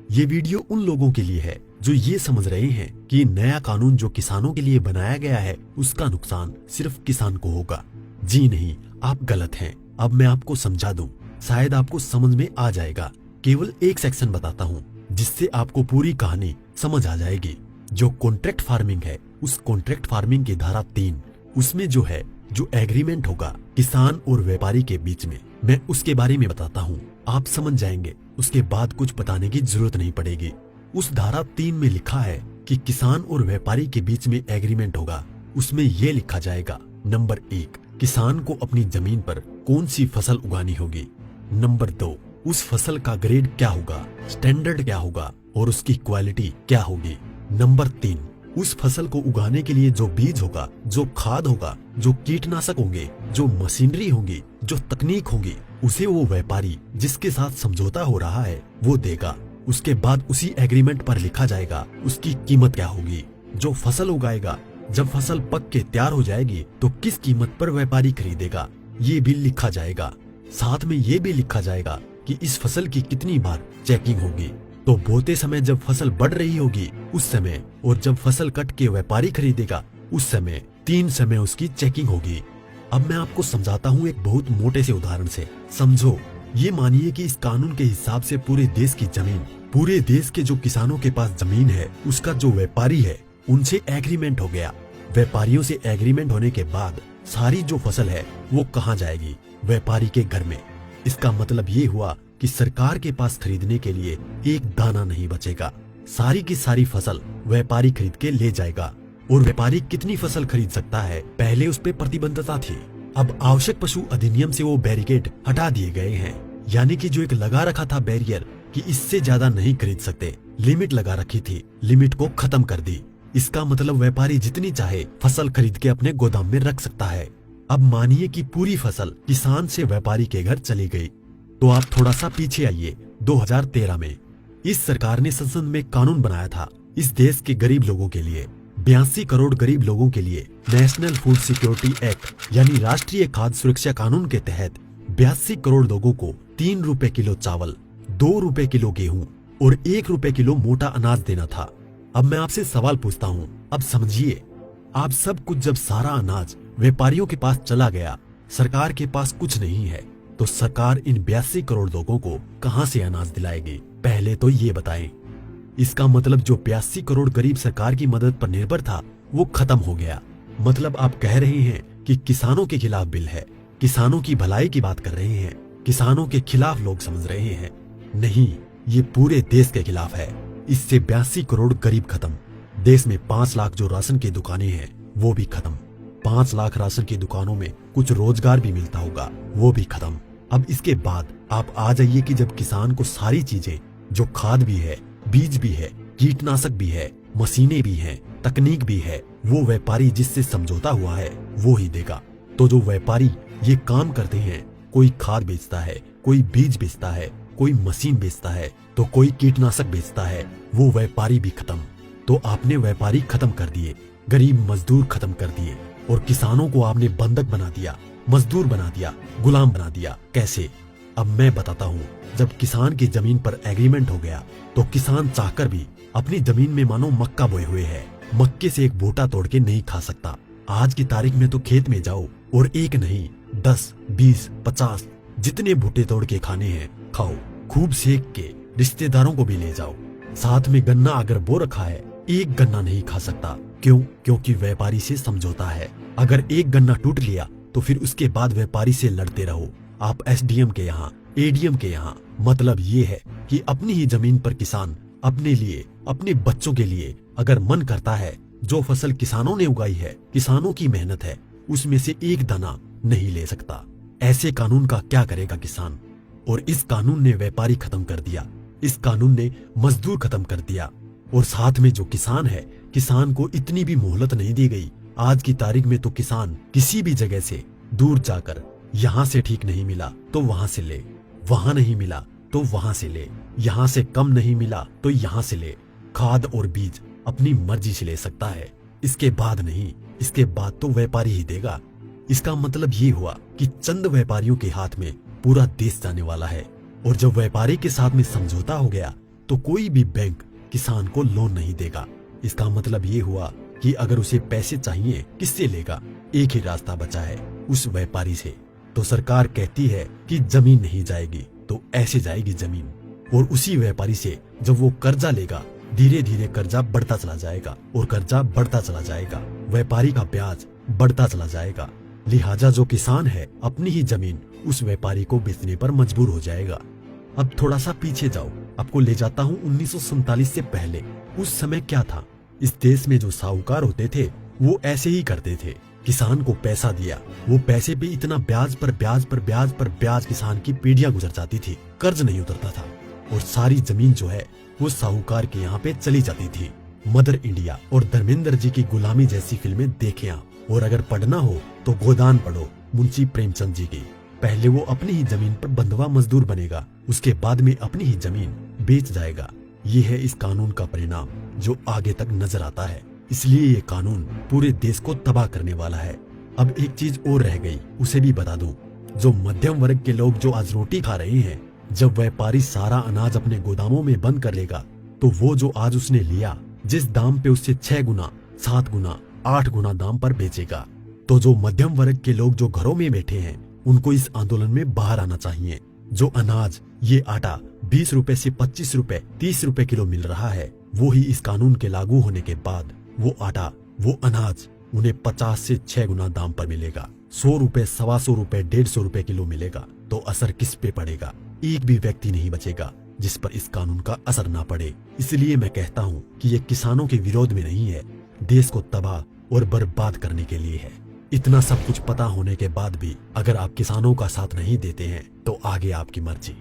ये वीडियो उन लोगों के लिए है जो ये समझ रहे हैं कि नया कानून जो किसानों के लिए बनाया गया है उसका नुकसान सिर्फ किसान को होगा। जी नहीं, आप गलत हैं। अब मैं आपको समझा दूं, शायद आपको समझ में आ जाएगा। केवल एक सेक्शन बताता हूँ जिससे आपको पूरी कहानी समझ आ जाएगी। जो कॉन्ट्रैक्ट फार्मिंग है, उस कॉन्ट्रैक्ट फार्मिंग की धारा 3, उसमें जो एग्रीमेंट होगा किसान और व्यापारी के बीच में, मैं उसके बारे में बताता हूँ। आप समझ जाएंगे, उसके बाद कुछ बताने की जरूरत नहीं पड़ेगी। उस धारा 3 में लिखा है कि किसान और व्यापारी के बीच में एग्रीमेंट होगा। उसमें ये लिखा जाएगा, नंबर 1, किसान को अपनी जमीन पर कौन सी फसल उगानी होगी। नंबर 2, उस फसल का ग्रेड क्या होगा, स्टैंडर्ड क्या होगा और उसकी क्वालिटी क्या होगी। नंबर 3, उस फसल को उगाने के लिए जो बीज होगा, जो खाद होगा, जो कीटनाशक होंगे, जो मशीनरी होगी, जो तकनीक होगी, उसे वो व्यापारी जिसके साथ समझौता हो रहा है वो देगा। उसके बाद उसी एग्रीमेंट पर लिखा जाएगा उसकी कीमत क्या होगी। जो फसल उगाएगा, जब फसल पक के तैयार हो जाएगी तो किस कीमत पर व्यापारी खरीदेगा, ये भी लिखा जाएगा। साथ में ये भी लिखा जाएगा कि इस फसल की कितनी बार चेकिंग होगी। तो बोते समय जब फसल बढ़ रही होगी उस समय, और जब फसल कट के व्यापारी खरीदेगा उस समय, 3 समय उसकी चेकिंग होगी। अब मैं आपको समझाता हूँ एक बहुत मोटे से उदाहरण से। समझो, ये मानिए कि इस कानून के हिसाब से पूरे देश की जमीन, पूरे देश के जो किसानों के पास जमीन है, उसका जो व्यापारी है उनसे एग्रीमेंट हो गया। व्यापारियों से एग्रीमेंट होने के बाद सारी जो फसल है वो कहाँ जाएगी, व्यापारी के घर में। इसका मतलब ये हुआ कि सरकार के पास खरीदने के लिए एक दाना नहीं बचेगा। सारी की सारी फसल व्यापारी खरीद के ले जाएगा। और व्यापारी कितनी फसल खरीद सकता है, पहले उस पे प्रतिबंधता थी। अब आवश्यक पशु अधिनियम से वो बैरिकेड हटा दिए गए हैं। यानी कि जो एक लगा रखा था बैरियर कि इससे ज्यादा नहीं खरीद सकते, लिमिट लगा रखी थी, लिमिट को खत्म कर दी। इसका मतलब व्यापारी जितनी चाहे फसल खरीद के अपने गोदाम में रख सकता है। अब मानिए कि पूरी फसल किसान से व्यापारी के घर चली गई, तो आप थोड़ा सा पीछे आइए। 2013 में इस सरकार ने संसद में कानून बनाया था इस देश के गरीब लोगों के लिए। 82 करोड़ गरीब लोगों के लिए नेशनल फूड सिक्योरिटी एक्ट यानी राष्ट्रीय खाद्य सुरक्षा कानून के तहत 82 करोड़ लोगों को 3 रुपए किलो चावल, 2 रुपए किलो गेहूं और 1 रुपए किलो मोटा अनाज देना था। अब मैं आपसे सवाल पूछता हूँ, अब समझिए, आप सब कुछ जब सारा अनाज व्यापारियों के पास चला गया, सरकार के पास कुछ नहीं है, तो सरकार इन 82 करोड़ लोगों को कहां से अनाज दिलाएगी, पहले तो ये बताएं। इसका मतलब जो 82 करोड़ गरीब सरकार की मदद पर निर्भर था वो खत्म हो गया। मतलब आप कह रहे हैं कि किसानों के खिलाफ बिल है, किसानों की भलाई की बात कर रहे हैं, किसानों के खिलाफ लोग समझ रहे हैं। नहीं, ये पूरे देश के खिलाफ है। इससे 82 करोड़ गरीब खत्म। देश में 5 लाख जो राशन की दुकानें हैं वो भी खत्म। 5 लाख राशन की दुकानों में कुछ रोजगार भी मिलता होगा, वो भी खत्म। अब इसके बाद आप आ जाइए कि जब किसान को सारी चीजें, जो खाद भी है, बीज भी है, कीटनाशक भी है, मशीनें भी हैं, तकनीक भी है, वो व्यापारी जिससे समझौता हुआ है वो ही देगा। तो जो व्यापारी ये काम करते हैं, कोई खाद बेचता है, कोई बीज बेचता है, कोई मशीन बेचता है, तो कोई कीटनाशक बेचता है, वो व्यापारी भी खत्म। तो आपने व्यापारी खत्म कर दिए, गरीब मजदूर खत्म कर दिए, और किसानों को आपने बंधक बना दिया, मजदूर बना दिया, गुलाम बना दिया। कैसे? अब मैं बताता हूँ। जब किसान की जमीन पर एग्रीमेंट हो गया तो किसान चाहकर भी अपनी जमीन में मानो मक्का बोए हुए है, मक्के से एक बूटा तोड़ के नहीं खा सकता। आज की तारीख में तो खेत में जाओ और एक नहीं 10, 20, 50 जितने बूटे तोड़ के खाने हैं खाओ, खूब सेक के रिश्तेदारों को भी ले जाओ। साथ में गन्ना अगर बो रखा है, एक गन्ना नहीं खा सकता। क्यों? क्योंकि व्यापारी से समझौता है। अगर एक गन्ना टूट लिया तो फिर उसके बाद व्यापारी से लड़ते रहो, आप एसडीएम के यहाँ, एडीएम के यहाँ। मतलब ये है कि अपनी ही जमीन पर किसान अपने लिए, अपने बच्चों के लिए अगर मन करता है, जो फसल किसानों ने उगाई है, किसानों की मेहनत है, उसमें से एक दाना नहीं ले सकता। ऐसे कानून का क्या करेगा किसान? और इस कानून ने व्यापारी खत्म कर दिया, इस कानून ने मजदूर खत्म कर दिया, और साथ में जो किसान है, किसान को इतनी भी मोहलत नहीं दी गई। आज की तारीख में तो किसान किसी भी जगह से दूर जाकर, यहाँ से ठीक नहीं मिला तो वहां से ले, वहां नहीं मिला तो वहां से ले, यहाँ से कम नहीं मिला तो यहाँ से ले। खाद और बीज अपनी मर्जी से ले सकता है, इसके बाद नहीं, इसके बाद तो व्यापारी ही देगा। इसका मतलब ये हुआ कि चंद व्यापारियों के हाथ में पूरा देश जाने वाला है। और जब व्यापारी के साथ में समझौता हो गया तो कोई भी बैंक किसान को लोन नहीं देगा। इसका मतलब ये हुआ कि अगर उसे पैसे चाहिए किससे लेगा? एक ही रास्ता बचा है, उस व्यापारी से। तो सरकार कहती है कि जमीन नहीं जाएगी, तो ऐसे जाएगी जमीन। और उसी व्यापारी से जब वो कर्जा लेगा, धीरे धीरे कर्जा बढ़ता चला जाएगा और कर्जा बढ़ता चला जाएगा, व्यापारी का ब्याज बढ़ता चला जाएगा। लिहाजा जो किसान है अपनी ही जमीन उस व्यापारी को बेचने पर मजबूर हो जाएगा। अब थोड़ा सा पीछे जाओ, आपको ले जाता हूँ 1947 से पहले। उस समय क्या था? इस देश में जो साहूकार होते थे वो ऐसे ही करते थे। किसान को पैसा दिया, वो पैसे पे इतना ब्याज पर ब्याज पर ब्याज पर ब्याज किसान की पीढ़ियां गुजर जाती थी, कर्ज नहीं उतरता था और सारी जमीन जो है वो साहूकार के यहाँ पे चली जाती थी। मदर इंडिया और धर्मेंद्र जी की गुलामी जैसी फिल्में देखें आप। और अगर पढ़ना हो तो गोदान पढ़ो मुंशी प्रेमचंद जी की। पहले वो अपनी ही जमीन पर बंधुआ मजदूर बनेगा, उसके बाद में अपनी ही जमीन बेच जाएगा। ये है इस कानून का परिणाम जो आगे तक नजर आता है। इसलिए ये कानून पूरे देश को तबाह करने वाला है। अब एक चीज और रह गई, उसे भी बता दूं। जो मध्यम वर्ग के लोग जो आज रोटी खा रहे हैं, जब व्यापारी सारा अनाज अपने गोदामों में बंद कर लेगा, तो वो जो आज उसने लिया जिस दाम पे उससे 6 गुना 7 गुना 8 गुना दाम पर बेचेगा। तो जो मध्यम वर्ग के लोग जो घरों में बैठे हैं, उनको इस आंदोलन में बाहर आना चाहिए। जो अनाज, ये आटा 20 रुपए से 25 रुपए 30 रुपए किलो मिल रहा है, वो ही इस कानून के लागू होने के बाद वो आटा, वो अनाज उन्हें 50 से 6 गुना दाम पर मिलेगा। 100 रुपए, 125 रुपए, 150 रुपए किलो मिलेगा। तो असर किस पे पड़ेगा? एक भी व्यक्ति नहीं बचेगा जिस पर इस कानून का असर ना पड़े। इसलिए मैं कहता हूँ कि ये किसानों के विरोध में नहीं है, देश को तबाह और बर्बाद करने के लिए है। इतना सब कुछ पता होने के बाद भी अगर आप किसानों का साथ नहीं देते हैं तो आगे आपकी मर्जी।